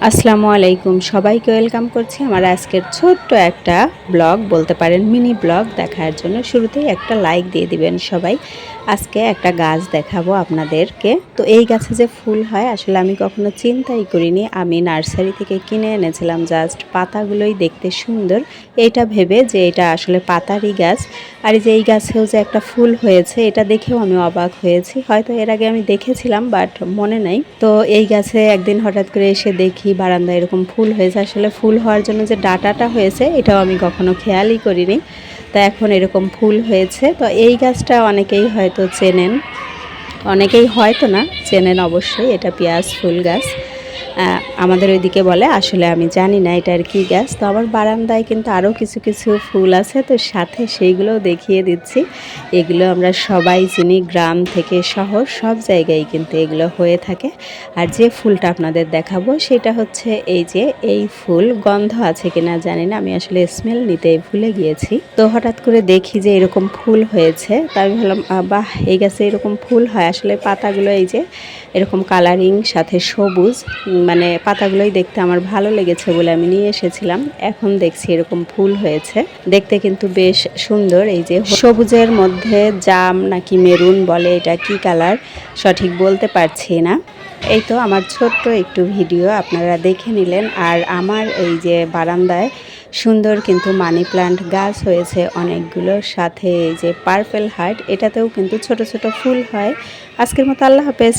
আসসালামু আলাইকুম, সবাইকে ওয়েলকাম করছি আমার আজকের ছোট্ট একটা ব্লগ বলতে পারেন, মিনি ব্লগ দেখার জন্য। শুরুতেই একটা লাইক দিয়ে দিবেন সবাই। আজকে একটা গাছ দেখাবো আপনাদেরকে। তো এই গাছে যে ফুল হয় আসলে আমি কখনো চিন্তাই করিনি। আমি নার্সারি থেকে কিনে এনেছিলাম, জাস্ট পাতাগুলোই দেখতে সুন্দর এইটা ভেবে যে এটা আসলে পাতারই গাছ। আর এই যে এই গাছেও যে একটা ফুল হয়েছে এটা দেখেও আমি অবাক হয়েছি। হয়তো এর আগে আমি দেখেছিলাম বাট মনে নাই। তো এই গাছে একদিন হঠাৎ করে এসে দেখি বারান্দায় এরকম ফুল হয়েছে। আসলে ফুল হওয়ার জন্য যে ডাঁটাটা হয়েছে এটাও আমি কখনো খেয়ালই করিনি। তা এখন এরকম ফুল হয়েছে। তো এই গাছটা অনেকেই হয়তো চেনেন, অনেকেই হয়তো না চেনেন অবশ্যই। এটা পেঁয়াজ ফুল গাছ, আমাদের ওইদিকে বলে, আসলে আমি জানি না এটার কী গাছ। তো আমার বারান্দায় কিন্তু আরও কিছু কিছু ফুল আছে, তো সাথে সেইগুলোও দেখিয়ে দিচ্ছি। এগুলো আমরা সবাই চিনি, গ্রাম থেকে শহর সব জায়গায় কিন্তু এগুলো হয়ে থাকে। আর যে ফুলটা আপনাদের দেখাবো সেটা হচ্ছে এই যে এই ফুল, গন্ধ আছে কিনা জানি না, আমি আসলে স্মেল নিতে ভুলে গিয়েছি। তো হঠাৎ করে দেখি যে এরকম ফুল হয়েছে, তাই ভাবলাম বাহ, এই গাছে এরকম ফুল হয়। আসলে পাতাগুলো এই যে এরকম কালারিং সাথে সবুজ, মানে পাতাগুলোই দেখতে আমার ভালো লেগেছে বলে আমি নিয়ে এসেছিলাম। এখন দেখছি এরকম ফুল হয়েছে, দেখতে কিন্তু বেশ সুন্দর। এই যে সবুজের মধ্যে জাম নাকি মেরুন বলে, এটা কি কালার সঠিক বলতে পারছি না। এই তো আমার ছোট্ট একটু ভিডিও আপনারা দেখে নিলেন। আর আমার এই যে বারান্দায় সুন্দর কিন্তু মানি প্লান্ট গাছ হয়েছে অনেকগুলোর, সাথে এই যে পার্পেল হার্ট, এটাতেও কিন্তু ছোট ছোট ফুল হয়। আজকের মতো আল্লাহ হাফেজ।